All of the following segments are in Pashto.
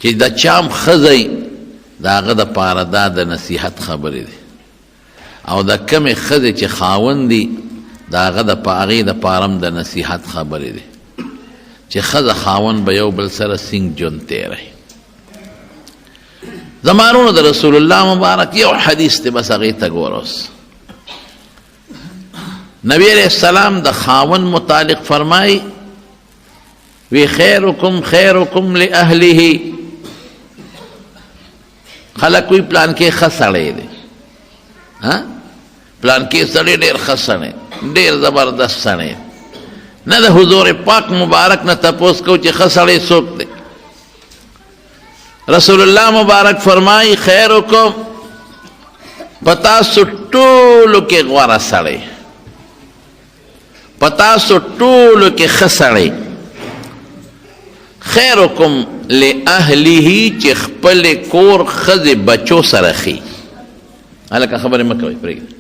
چې د چام ښځی د هغه دپاره دا د نصیحت خبرې دي او د کمې ښځې چې خاوند دي د هغه هغې دپاره هم د نصیحت خبرې دي چې ښځه خاوند به یو بل سره سینګ ژوند تېروي. زمانونو د رسول الله مبارک یو حدیث دی، بس هغې ته ګوره اوس. نبی علیہ السلام د خاوند متعلق فرمایي وی خیرکم خیرکم لأهله. خلک وی پلان کې ښه سړی دی، پلان کې سړی ډېر ښه سړی، ډېر زبردست سړی. نه د حضور پاک مبارک نه تپوس کو چې ښه سړی څوک دی. رسول الله مبارک فرمایي خیرکم، په تاسو ټولو کې غوره سړی، په تاسو ټولو کې ښه سړی. خیرکم لأهله چې خپل کور ښځې بچو سره ښي. هلکه خبرې مه کوئ، پرېږدئ.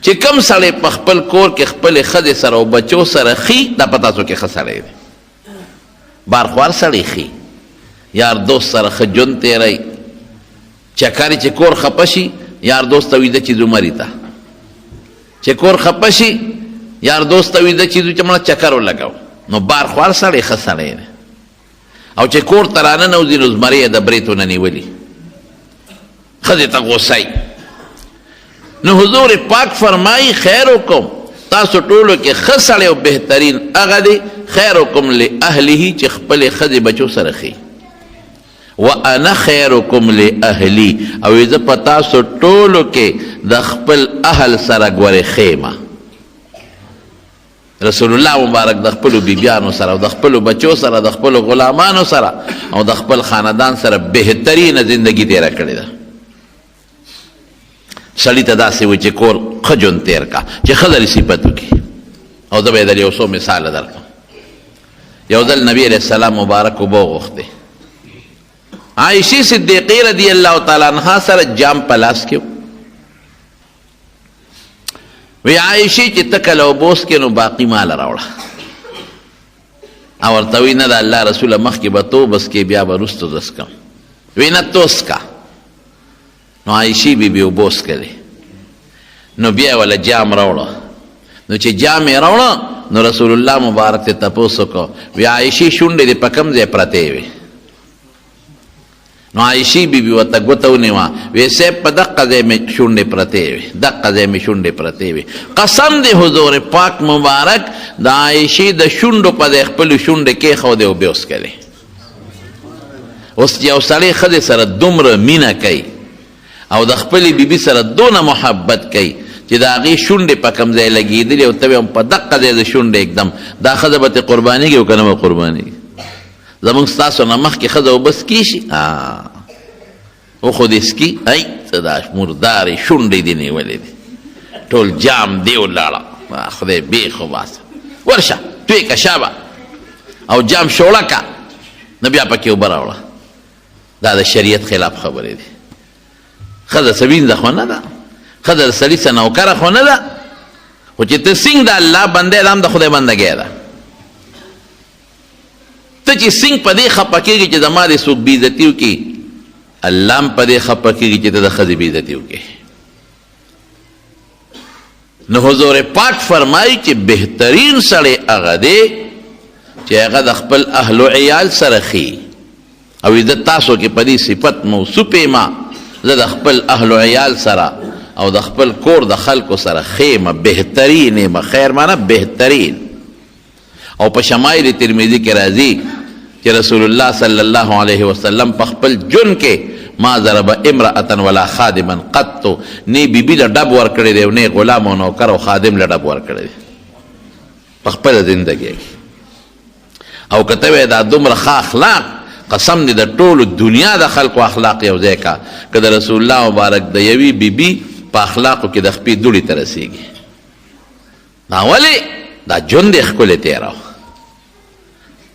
چې کوم سړی په خپل کور کې خپلې ښځې سره او بچو سره ښي، دا په تاسو کې ښه سړی دی. بارخوار سړی ښي، یار دوست سره ښه ژوند تېروي. چکرې چې کور خفه شي، یار دوست ته ویده چې ځو مري ته. چې کور خفه شي، یار دوست ته ویده چې ځو چې مړه چکر ولګو. نو بارخوار سړی ښه سړی دی. او چې کور ته راننوځي نو زمرۍ یې د برېتو نه نیولي، ښځې ته غوسه. نو حضور پاک فرمایي خیرکم، تاسو ټولو کې ښه سړی او بهترین هغه دی خیرکم لأهله چې خپلې ښځې بچو سره ښي. وانا خیرکم لأهلی، او زه په تاسو ټولو کې د خپل اهل سره ګورې ښیمه. رسول الله مبارک د خپلو بیبیانو سره او د خپلو بچو سره، د خپلو غلامانو سره او د خپل خاندان سره بهترینه زندگی تیره کړې ده. سړي ته داسې وي چې کور ښه ژوند تېر کا، چې ښه درې صفت وکړي. او زه به یې در یو څو مثاله درکړم. یو ځل نبي علیه السلام مبارک اوبه وغوښتې، عائشې صدیقې رضی الله تعالی عنها سره جام په لاس کې وی عائشې چې ته کله اوبه وڅښې نو باقي ماله راوړه. او ورته وی نه د الله رسوله مخکې به تو وبس کې، بیا به وروسته زه څښم. وی نه تو څښه. نو عائشې بیبي اوبه وڅښلې، نو بیا یې وله جام راوړه. نو چې جام یې راوړه نو رسول الله مبارک ته تپوس وکړو، وی عائشې شونډې دې په کوم ځای پرتې وې؟ نو عائشې بیبي ورته ګوته ونیوه، وی صاحب په دقه ځای مې شونډې پرتې وې، دقه ځای مې شونډې پرتې وې. قسم دی حضور پاک مبارک د عائشې د شونډو په ځای خپلې شونډې کېښودې او بیا وڅښلې. اوس یو سړی ښځې سره دومره مینه کوي او د خپلې بیبي سره دونه محبت کوي چې د هغې شونډې په کوم ځای لګېدلې او ته ویم په دقه ځای د شونډې اکدم دا ښځه به ترې قربانېږي او که نه به قربانېږي. زمونږ ستاسو نه مخکې ښځه اوبه څکي شي، او خو دې څکي، ای څه دا مردارې شونډې دې نیولې دي، ټول جام دې ولاړه، خدای بیخ وباسه، ورشه توی که شابه او جام شوړه که، نه بیا پکې اوبه راوړه. دا د شریعت خلاف خبرې دي. ښځه څه وینځه خو نه ده، ښځه د سړي څه نوکره خو نه ده، خو چې ته سینګ د الله بنده ده هم د خدای بندګۍ ده. ته چې سینګ په دې خفه کېږي چې زما دې څوک بېعزتي وکړي، الله هم په دې خفه کېږي چې ته د ښځې بېعزتي وکړې. نو حضور پاک فرمایي چې بهترین سړی هغه دی چې هغه د خپل اهل و عیال سره ښي. او زه تاسو کې په دې صفت موصوف یم، زه د خپل اهل و عیال سره او د خپل کور د خلکو سره ښیم، بهترین یم. خیر معنا بهترین. او په شمایل ترمذی کې راځي چې رسول الله صلی الله علیه وسلم په خپل جون کې ما ضرب امرأة ولا خادما قط، نه بیبي له ډب ورکړی دی، نه غلام او نوکر او خادم له ډب ورکړی دی په خپله زندګۍ کې. او که ته وایې دا دومره ښه اخلاق، قسم دی د ټولو دنیا د خلکو اخلاق یو ځای کا، که د رسول الله مبارک د یوې بیبي په اخلاقو کې د خپې دوړې ته رسېږي. دا ولې؟ دا ژوند یې ښکلی تېره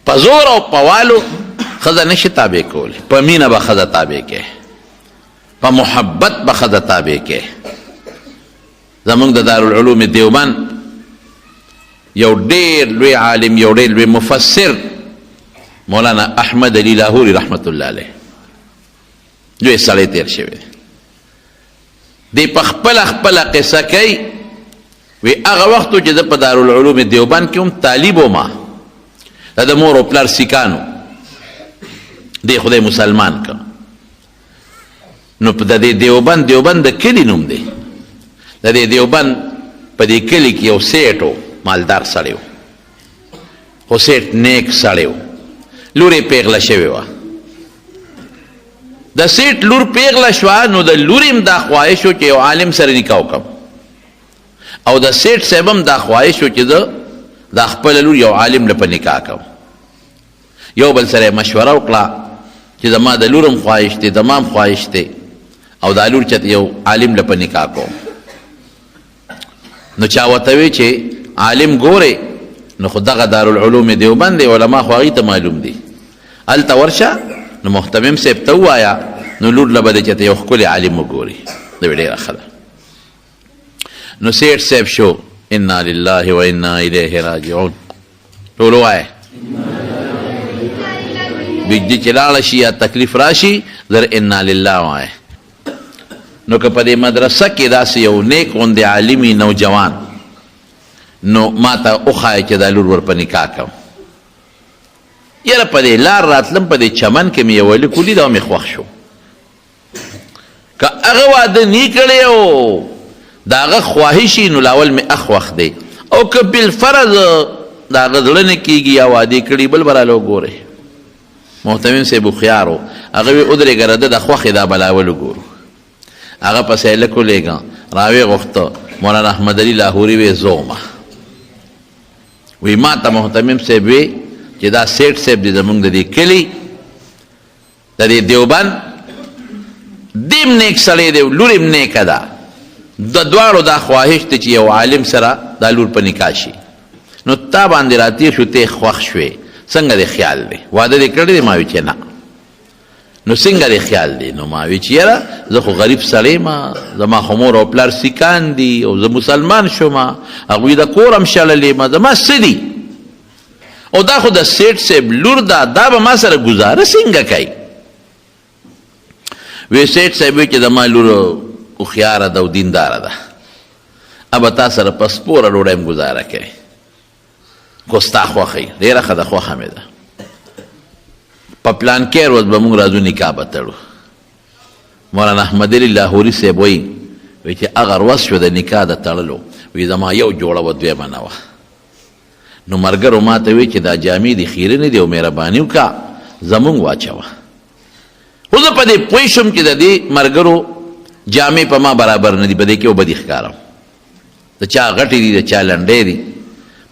په زور او په والو ښځه نشي تابع کولی، په مینه به ښځه تابع کې، په محبت به ښځه تابع کې. زمونږ د دارالعلوم دیوبند یو ډېر لوی عالم، یو ډېر لوی مفسر مولانا احمد علی لاہوری رحمت الله علیه دوی سړی تیر شوی دی په خپل قصه کوي وی هغه وختو چې د په دارالعلوم دیوبند کې هم طالب وما د مور او پلار سیکانو دی خدای مسلمان کړ نو په د دیوبند د کلی نوم دی د دیوبند په دې کلی کې یو سیټو مالدار سړی و خو سیټ نیک سړی و لور یې پیغله شوې وه د سیټ لور پیغله شوه نو د لور هم دا خواهش و چې یو عالم سره نکاح وکړم او د سیټ صاحب هم دا خواهش و چې د خپله لور یو عالم له په نکاح کړم یو بل سره مشوره وکړه چې زما د لور هم خواهش دی زما هم خواهش دی او دا لور چې یو عالم له په نکاح کوم نو چا ورته وی چې عالم ګورې نو خو دغه دارالعلوم دیوبند دی علما خو هغې ته معلوم دي هلته ورشه نو محتمم صاحب ته ووایه نو لور له به دی چې ته یو ښکلی عالم وګوري دا به ډېره ښه ده نو سیټ صاحب شو انا لله و انا الیه راجعون ټول ووایه بجلی چې لاړه شي یا تکلیف راشي زر انا لله وایه نو که په دې مدرسه کې داسې یو نیک غوندې عالمي نوجوان نو ما ته وښایه چې دا لور ور په نکاح کوم یاره په دې لار راتلم په دې چمن کې مې یو لیک ولید او مې خوښ شو که هغه واده نی کړی او د هغه خواهشي نو لاول مې اخ دی او که بالفرض د هغه زړه نه کېږي یا واده کړي بل به راله وګورئ محتمم صاحب هوښیار و هغه وی ودرېږه راده د خوښې دا بلاول وګورو هغه پسې هلک ولېږه راویې غوښته مولانا احمد علي لاهوري وی زومه وی ما ته محتمم صاحب وی چې دا سیټ صاحب دی زمونږ د دې کلي د دې دیوبند دیم نیک سړی دی لور هم نیکه ده د دواړو دا خواهش دی چې یو عالم سره دا لور په نکاح شي نو تا باندې راتیر شو ته خوښ شوې څنګه دې خیال دی واده دې کړی دی ما وی چې نه نو څنګه دې خیال دی نو ما وی چې یاره زه خو غریب سړی ما زما خو مور او پلار سیکان دي او زه مسلمان شوم هغوی د کور هم شړلې ما زما څه دي او دا خو د سیټ صاحب لور ده دا به ما سره ګزاره څنګه کوي وی سیټ صاحب وی چې زما لور هوښیاره ده او دینداره ده ابه تا سره په سپوره ډوډۍ هم ګزاره کوي خو ستا خوښه یې ډېره ښه ده خوښه مې ده په پلان کې ورځ به موږ راځو نکاح به تړو مولانا احمد علي لاهوري صاحب وایي چې هغه ورځ شوه د نکاح د تړلو وی زما یو جوړه وه دویمه نه وه نو ملګرو ما ته وی چې دا جامې دي خیرې نه دي او مهرباني وکړه زمونږ واچوه خو زه په دې پوه شوم چې د دې ملګرو جامې په ما برابر نه دي په دې کې وبدي ښکارم د چا غټې دي د چا لنډې دي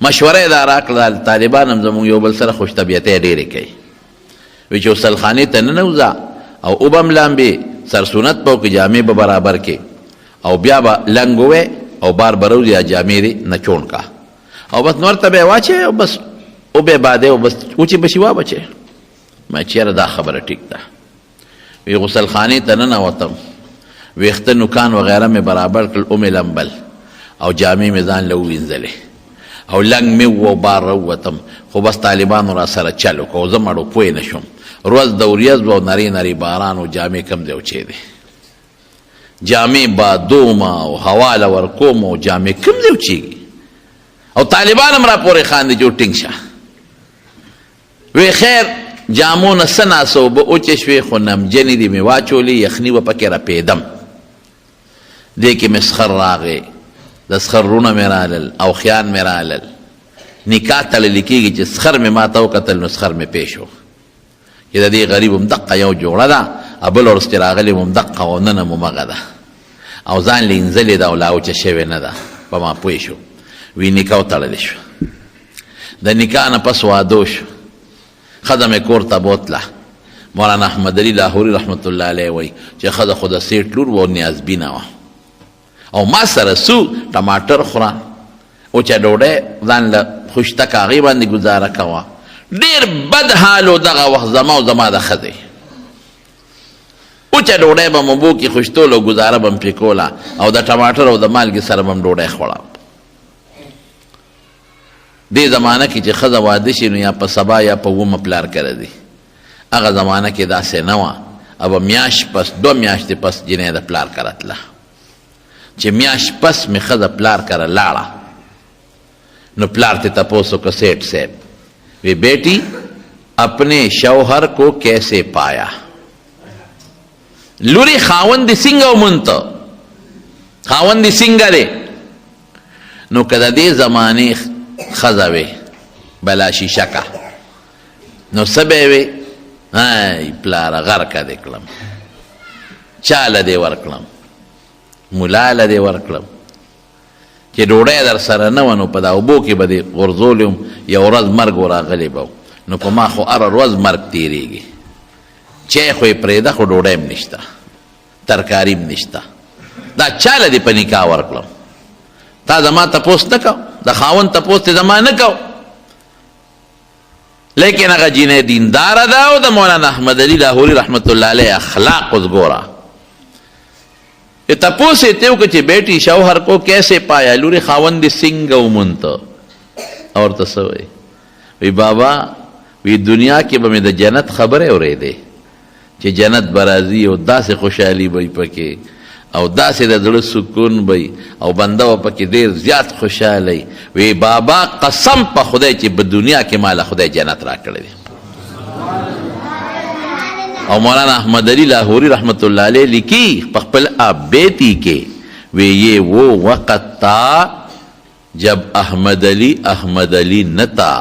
مشوره یې دا راکړه طالبان هم زمونږ یو بل سره خوش طبیعتۍ ډېرې کوي وی چې غسلخانې ته ننوځه او اوبه هم لامبې سرسونت به وکړي جامې به برابر کې او بیا به لنګ ووې او بار به روځي یا جامې دې نه چوڼ کا او بس نور ته به یې واچې او بس اوبې بادې او بس اوچې بشي وابچې ما چې یاره دا خبره ټیک ده وی غسلخانې ته ننوتم ویښته نوکان وغیره مې برابر کړل او مې لمبل او جامې مې ځان له ووینځلې او لنګ مې و بار راووتم خو بس طالبانو را سره چل وکړو او زه مړو پوه نه شوم ورځ د وریځ و او نرۍ نرۍ باران و جامې کم دی او چی دی جامې بادوم او هوا له ورکوم او جامې کم دی او چیږي او طالبان هم را پورې خاندي چې ټینګ شه وی خیر جامو نه څه ناسه اوبه اوچې شوې خو نمجنې دي مې واچولې یخني به پکې رپېدم دې کې مې سخر راغی د سخر رونه مې رالل او خیان مې رالل نکاح تړلی کېږي چې سخر مې ما ته وکتل نو سخر مې پېښ و چې د دې غریب هم دقه یو جوړه ده بل ورځ چې راغلی هم دقه او نن هم همغه ده او ځان لینځلې ده او لا اوچه شوې نه ده په ما پوه شو وی نکاح وتړلی شو د نکاح نه پس واده شو ښځه مې کور ته بوتله مولانا احمد علي لاهوري رحمت الله علیه وایي چې ښځه خو د سیټ لور و نیازبینه وه او ما سره سو ټماټر خوره اوچه ډوډۍ ځان له خوشتکه هغې باندې ګزاره کوه ډېر بد حال و دغه وخت زما او زما د ښځې اوچه ډوډۍ به م اوبو کې خوشتول او ګزاره به م پرې کوله او د ټماټر او د مالګې سره به م ډوډۍ خوړه دې زمانه کې چې ښځه واده شي نو یا په سبا یا په اومه پلار کره دی. هغه زمانه کې داسې نه وه. او میاشت پس 2 میاشتې پس جنۍ د پلار کره تله. چې میاشت پس مې ښځه پلار کره لاړه نو پلار ته تپوس وکړه سیټ صاحب وی بیٹی اپنے شوہر کو کیسے پایا؟ لوری خاوند څنګه ومونته؟ خاوند څنګه دی؟ نو که د دې زمانې ښځه وې بلا شیشکه نو څه به یې وې؟ ای پلاره غرقه دې کړم، چاله دې ورکړم، ملا له دې ورکړم. چې ډوډۍ در سره نه وه نو په دا اوبو کې به دې غورځولی وم، یو ورځ مرګ وراغلی به نو په ما خو هره ورځ مرګ تېرېږي. چای خو یې پرېږده خو ډوډۍ هم نشته، ترکاري هم نشته. دا چاله دې په نکاح ورکړم؟ تا زما تپوس نه کو، د خاوند تپوس ته زما نه کو. لیکن هغه جینۍ دینداره ده او د مولانا احمد علي لاهوري رحمت الله علیه اخلاق اوس ګوره. تپوس یې ته وکړه چې بیٹی شوهر کو کیسے پایا؟ لورې خاوند دې څنګه ومونته؟ او ورته څه وایي؟ وی بابا وی دنیا کې به مې د جنت خبرې اورېدې چې جنت به راځي او داسې خوشحالي به وي پکې او داسې د زړه سکون به وي او بنده به پکې ډېر زیات خوشحاله وي. وی بابا قسم په خدای چې په دنیا کې ماله خدای جنت راکړی دی. او مولانا احمد علی لاہوری رحمت اللہ علیہ لکھی پخپل بیتی کے وی یہ وہ وقت تھا جب احمد علی نہ تھا،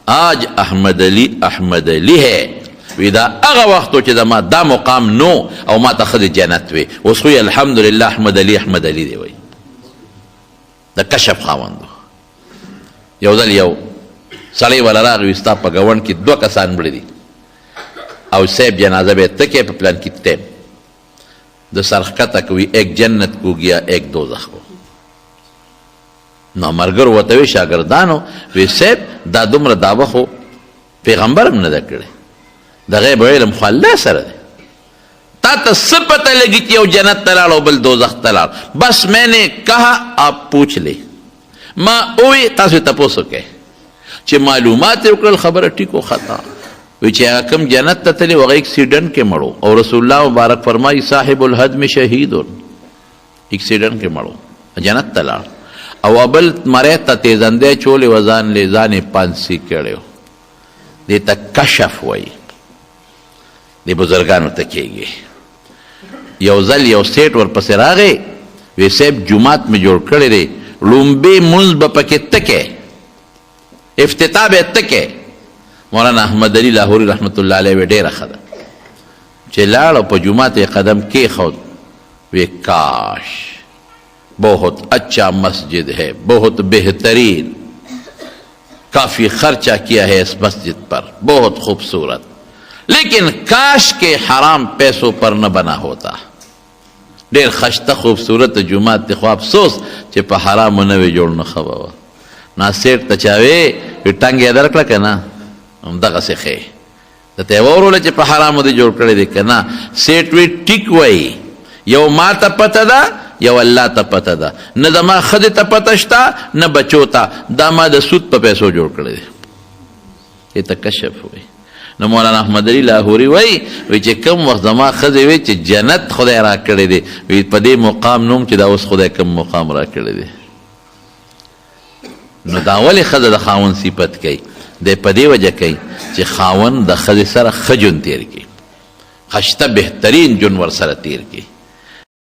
آج احمد علی ہے. وی دا اغا وقتو چې ما دا مقام نو او ما تخذ جنت وی اوس خو الحمدلله احمد علی دی وی. دا کشف خاوندو یو ځل یو سړی والا راغی ستا په ګاونډ کې 2 کسان مړه دي او صاحب جنازہ بے تکے پہ پلان کی تیم دو سرخکتا کوئی ایک جنت کو گیا ایک دوزخ کو. نو مرگر وطوی شاگردانو وی صاحب دا دمر داوخو پیغمبرم ندا کرده دا غیب علم خو اللہ سر دے تا تا سپتا لگی کہ یو جنت تلال و بل دوزخ تلال. بس میں نے کہا آپ پوچھ لے ما اوی تاسو تپوسو کہ چه معلومات اکرل خبر ٹھیکو خطا وی چې هغه کوم جنت ته تللی هغه اکسیډنټ کې مړو او رسول الله مبارک فرمایي صاحب الهدم شهیدون، اکسیډنټ کې مړو جنت ته لاړ. او ابل مری ته تیزندی چولې وزان لې ځانې پانسي کړی دې ته کشف وایي. دې بزرګانو ته کېږي. یو ځل یو سیټ ورپسې راغی وی صاحب جومات مې جوړ کړی دی لومبې مونځ به پکې تکې افتتاح به تکې. مولانا احمد علی لاہوری رحمت اللہ علیہ وی ډیره ښه ده چې لاړ او په جومات یې قدم کېښود وی کاش بہت اچھا مسجد ہے، بہت بہترین، کافی خرچہ کیا ہے اس مسجد پر، بہت خوبصورت، لیکن کاش کے حرام پیسوں پر نہ بنا ہوتا. ډیر خشته خوبصورت جومات ته خو افسوس چې په حرامو نه وی جوړ نه ښه به وه. نا سیټ ته چا وی ټنګ یې درکړه که نه همدغسې ښې درته یې واوروله چې په حرامو دې جوړ کړی دی که نه. سیټ وی ټیک وایي یو ما ته پته ده یو الله ته پته ده، نه زما ښځې ته پته شته نه بچو ته، دا ما د سود په پیسو جوړ کړی دی. دې ته کشف وایي. نو مولانا احمد علی لاہوری وی چې کم وخت زما ښځې وی چې جنت خدای را کړی دی وی په دې مقام نوم چې دا اوس خدای کم مقام را کړی دی. نو دا ولې ښځه د خاوند صفت کوي؟ دی په دې وجه کوي چې خاوند د ښځې سره ښه ژوند تېر کړي، خشته بهترین ژوند ورسره تېر کړي.